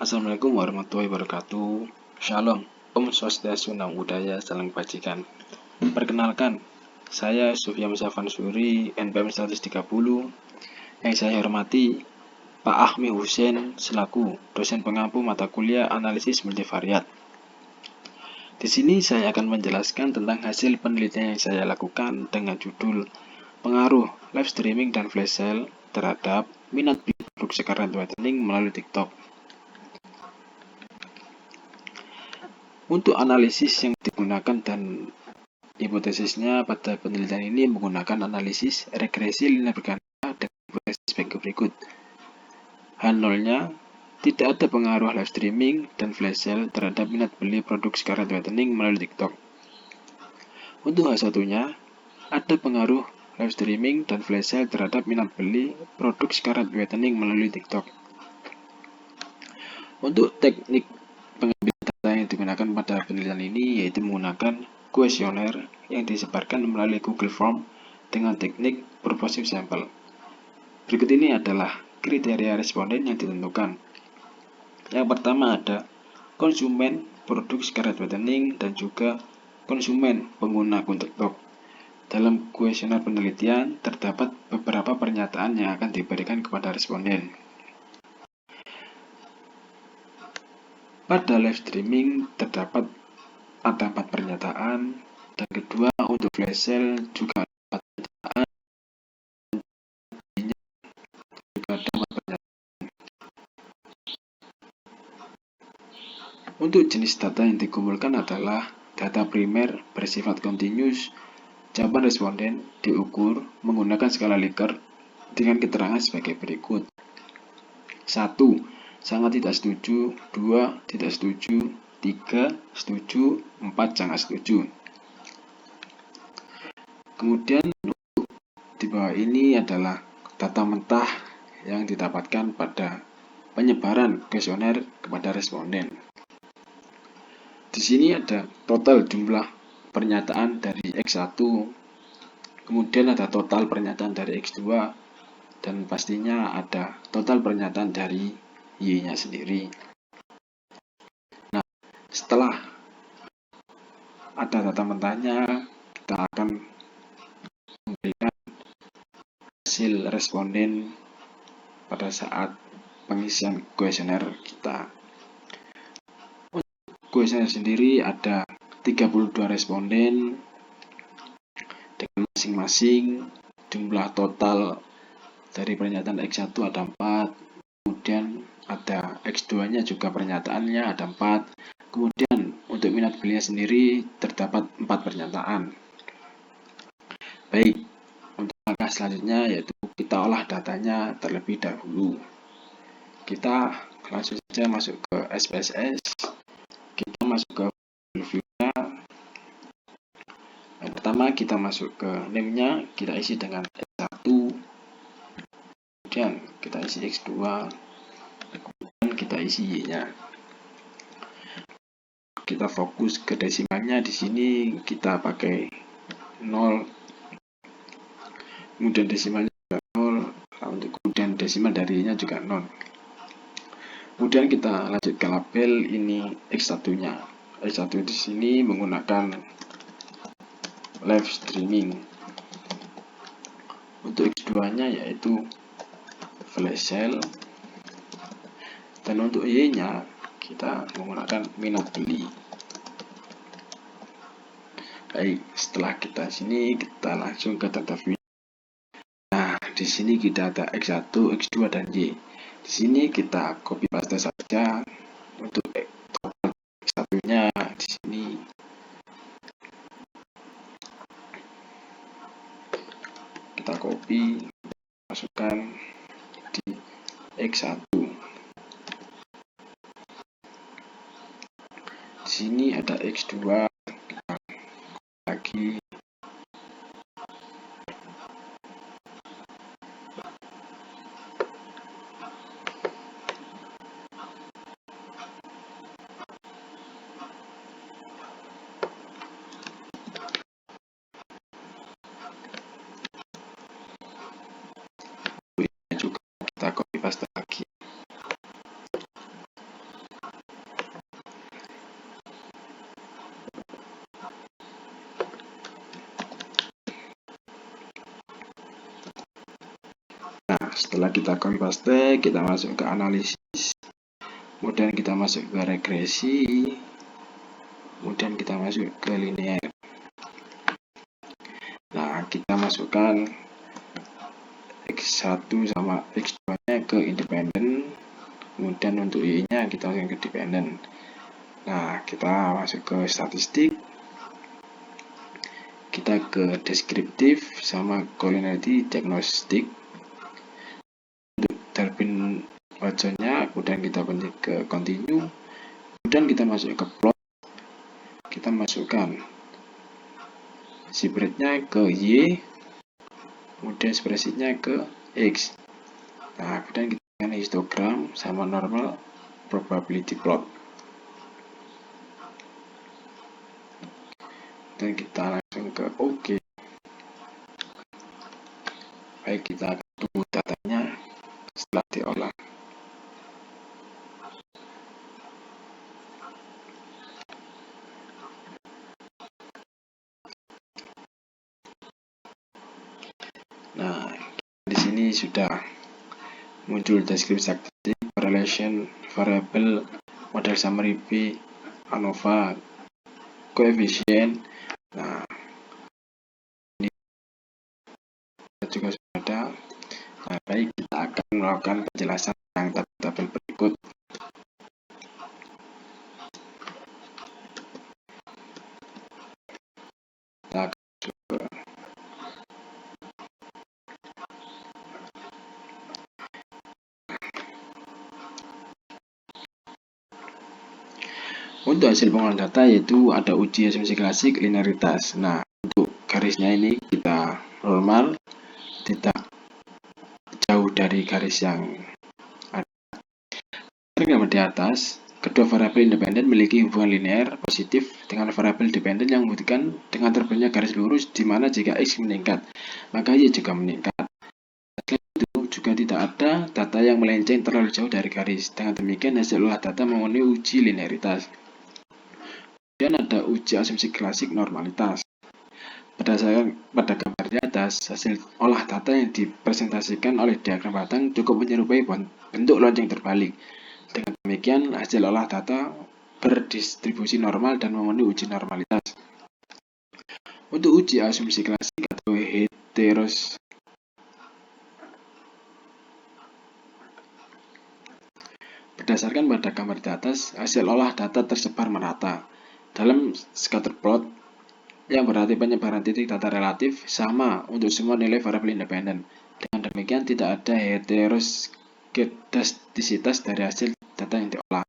Assalamualaikum warahmatullahi wabarakatuh. Shalom, Om Swastiastu, Namo Buddhaya, Salam Kebajikan. Perkenalkan, saya Sufyan Musafan Suri, NPM 130. Yang saya hormati Pak Ahmi Hussein selaku dosen pengampu mata kuliah analisis multivariat. Di sini saya akan menjelaskan tentang hasil penelitian yang saya lakukan dengan judul pengaruh live streaming dan flash sale terhadap minat produksi content whitening melalui TikTok. Untuk analisis yang digunakan dan hipotesisnya pada penelitian ini menggunakan analisis regresi linear berganda dengan hipotesis sebagai berikut. H0-nya, tidak ada pengaruh live streaming dan flash sale terhadap minat beli produk content whitening melalui TikTok. Untuk H1-nya, ada pengaruh live streaming dan flash sale terhadap minat beli produk content whitening melalui TikTok. Untuk teknik pengambilan data yang digunakan pada penelitian ini yaitu menggunakan kuesioner yang disebarkan melalui Google Form dengan teknik proportion sample. Berikut ini adalah kriteria responden yang ditentukan. Yang pertama ada konsumen produk content whitening dan juga konsumen pengguna akun TikTok. Dalam kuesioner penelitian terdapat beberapa pernyataan yang akan diberikan kepada responden. Pada live streaming terdapat ada 4 pernyataan, dan kedua untuk flash sale juga ada 4 pernyataan, juga ada 4 pernyataan. Untuk jenis data yang dikumpulkan adalah data primer bersifat continuous. Jawaban responden diukur menggunakan skala Likert dengan keterangan sebagai berikut. 1. Sangat tidak setuju, 2. Tidak setuju, 3. Setuju, 4. Sangat setuju. Kemudian di bawah ini adalah data mentah yang didapatkan pada penyebaran kuesioner kepada responden. Di sini ada total jumlah pernyataan dari X1, kemudian ada total pernyataan dari X2, dan pastinya ada total pernyataan dari Y-nya sendiri. Nah, setelah ada data mentahnya, kita akan memberikan hasil responden pada saat pengisian kuesioner kita. Untuk kuesioner sendiri ada 32 responden dengan masing-masing jumlah total dari pernyataan X1 ada 4, kemudian ada X2-nya juga pernyataannya ada 4, kemudian untuk minat belinya sendiri terdapat 4 pernyataan. Baik, untuk langkah selanjutnya yaitu kita olah datanya terlebih dahulu. Kita langsung saja masuk ke SPSS, kita masuk ke view-nya. Yang pertama kita masuk ke name-nya, kita isi dengan X1, kemudian kita isi X2, kemudian kita isi Y-nya. Kita fokus ke desimalnya, di sini kita pakai 0, kemudian desimalnya juga 0, untuk kemudian desimal dari Y-nya juga 0. Kemudian kita lanjut ke label, ini X1-nya. X1 di sini menggunakan live streaming. Untuk X2-nya yaitu flash sale, dan untuk Y-nya kita menggunakan minat beli. Baik, setelah kita sini kita langsung ke data view. Nah, di sini kita ada X1, X2 dan Y. Di sini kita copy paste saja untuk X1-nya di sini. Kita copy, masukkan di X1. Di sini ada X2, lagi juga kita copy paste lagi. setelah kita copy paste, kita masuk ke analisis, kemudian kita masuk ke regresi, kemudian kita masuk ke linear. Nah, kita masukkan X1 sama X2 nya ke independen, kemudian untuk Y nya kita masukkan ke dependen. Nah, kita masuk ke statistik, kita ke deskriptif sama colinearity diagnostik. Untuk Durbin Watson nya kemudian kita pencet ke continue, kemudian kita masuk ke plot, kita masukkan spread nya ke Y, kemudian spreadsheet-nya ke X. Nah, kemudian kita akan histogram sama normal probability plot. Dan kita langsung ke OK. Baik, kita akan tunggu datanya setelah diolah. Nah, di sini sudah muncul deskripsi statistik, correlation, variable, model summary B, ANOVA, koefisien. Nah, ini juga sudah ada. Nah, baik, kita akan melakukan penjelasan yang tabel berikut. Untuk hasil pengolahan data yaitu ada uji asumsi klasik, linearitas. Nah, untuk garisnya ini kita normal, tidak jauh dari garis yang ada. Gambar di atas, kedua variabel independen memiliki hubungan linear positif dengan variabel dependen yang membuktikan dengan terbitnya garis lurus di mana jika X meningkat, maka Y juga meningkat. Selain itu, juga tidak ada data yang melenceng terlalu jauh dari garis. Dengan demikian, hasil olah data memenuhi uji linearitas. Kemudian ada uji asumsi klasik normalitas. Berdasarkan pada gambar di atas, hasil olah data yang dipresentasikan oleh diagram batang cukup menyerupai bentuk lonceng terbalik. Dengan demikian, hasil olah data berdistribusi normal dan memenuhi uji normalitas. Untuk uji asumsi klasik atau heteros, berdasarkan pada gambar di atas, hasil olah data tersebar merata dalam scatter plot yang berarti penyebaran titik data relatif sama untuk semua nilai variabel independen. Dengan demikian, tidak ada heteroskedastisitas dari hasil data yang diolah.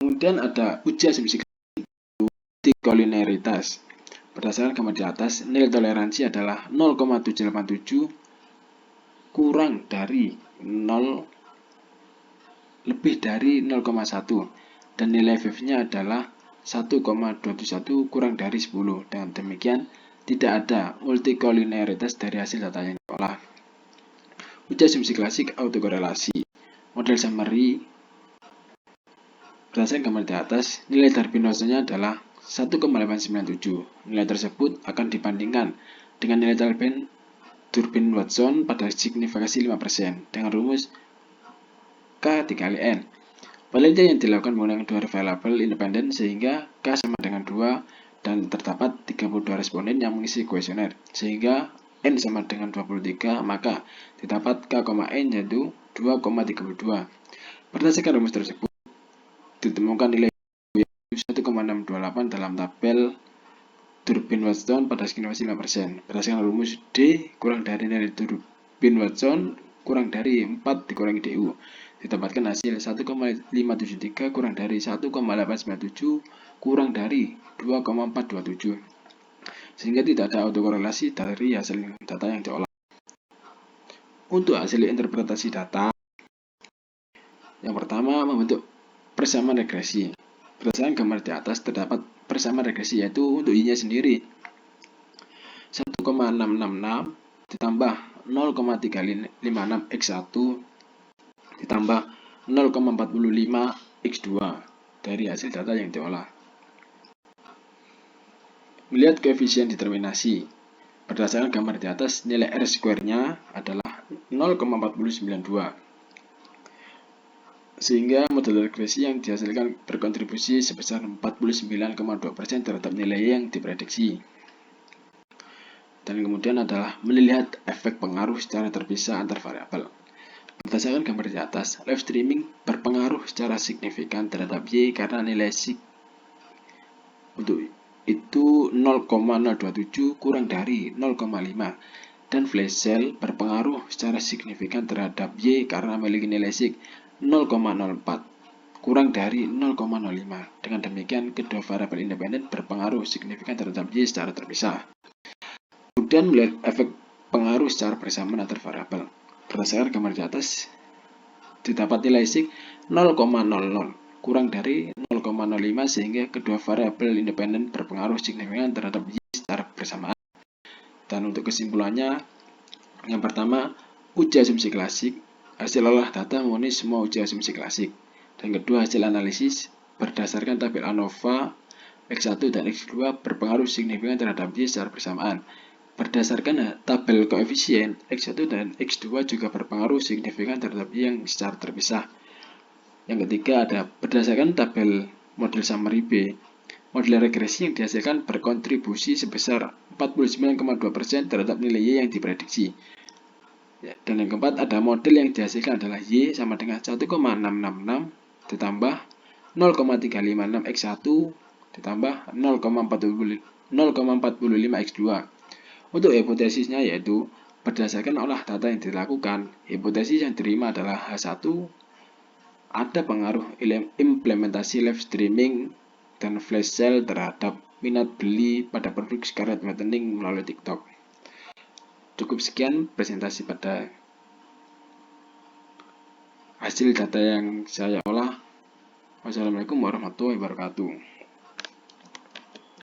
Kemudian ada uji asumsi kolinearitas. Berdasarkan gambar di atas, nilai toleransi adalah 0,787 kurang dari 0 lebih dari 0,1 dan nilai FF-nya adalah 1,21 kurang dari 10. Dengan demikian, tidak ada multikolinearitas dari hasil data yang diolah. Uji asumsi klasik autokorelasi. Model summary. Berdasarkan gambar di atas, nilai Durbin Watson-nya adalah 1,897. Nilai tersebut akan dibandingkan dengan nilai Durbin Watson pada signifikasi 5% dengan rumus K dikali N. Penelitian yang dilakukan menggunakan dua variabel independen sehingga K sama dengan 2 dan terdapat 32 responden yang mengisi kuesioner. Sehingga N sama dengan 23, maka terdapat K, N yaitu 2,32. Berdasarkan rumus tersebut, ditemukan nilai 1,628 dalam tabel Durbin Watson pada signifikasi 5%. Berdasarkan rumus D kurang dari nilai Durbin Watson kurang dari 4 dikurangi DU. Ditempatkan hasil 1,573 kurang dari 1,897 kurang dari 2,427. Sehingga tidak ada autokorelasi dari hasil data yang diolah. Untuk hasil interpretasi data, yang pertama membentuk persamaan regresi. Berdasarkan gambar di atas terdapat persamaan regresi yaitu untuk Y-nya sendiri 1,666 ditambah 0,356 X1 ditambah 0,45 X2 dari hasil data yang diolah. Melihat koefisien determinasi, Berdasarkan gambar di atas, nilai R square-nya adalah 0,4092. Sehingga model regresi yang dihasilkan berkontribusi sebesar 49,2% terhadap nilai yang diprediksi. Dan kemudian adalah melihat efek pengaruh secara terpisah antar variabel. Berdasarkan gambar di atas, live streaming berpengaruh secara signifikan terhadap Y karena nilai sig untuk itu 0,027 kurang dari 0,5, dan flash sale berpengaruh secara signifikan terhadap Y karena memiliki nilai sig 0,04 kurang dari 0,05. Dengan demikian, kedua variabel independen berpengaruh signifikan terhadap Y secara terpisah. Kemudian melihat efek pengaruh secara bersamaan antar variabel. Berdasarkan gambar di atas, didapat nilai sig 0,00 kurang dari 0,05 sehingga kedua variabel independen berpengaruh signifikan terhadap Y secara bersamaan. Dan untuk kesimpulannya, yang pertama, uji asumsi klasik. Hasil olah data memenuhi semua uji asumsi klasik. Dan kedua, hasil analisis berdasarkan tabel ANOVA, X1 dan X2 berpengaruh signifikan terhadap Y secara bersamaan. Berdasarkan tabel koefisien, X1 dan X2 juga berpengaruh signifikan terhadap Y yang secara terpisah. Yang ketiga ada berdasarkan tabel model summary B, model regresi yang dihasilkan berkontribusi sebesar 49,2% terhadap nilai Y yang diprediksi. Dan yang keempat ada model yang dihasilkan adalah Y sama dengan 1,666 ditambah 0,356 X1 ditambah 0,45 X2. Untuk hipotesisnya yaitu berdasarkan olah data yang dilakukan, hipotesis yang diterima adalah H1 ada pengaruh implementasi live streaming dan flash sale terhadap minat beli pada produk Scarlett Whitening melalui TikTok. Cukup sekian presentasi pada hasil data yang saya olah. Wassalamualaikum warahmatullahi wabarakatuh.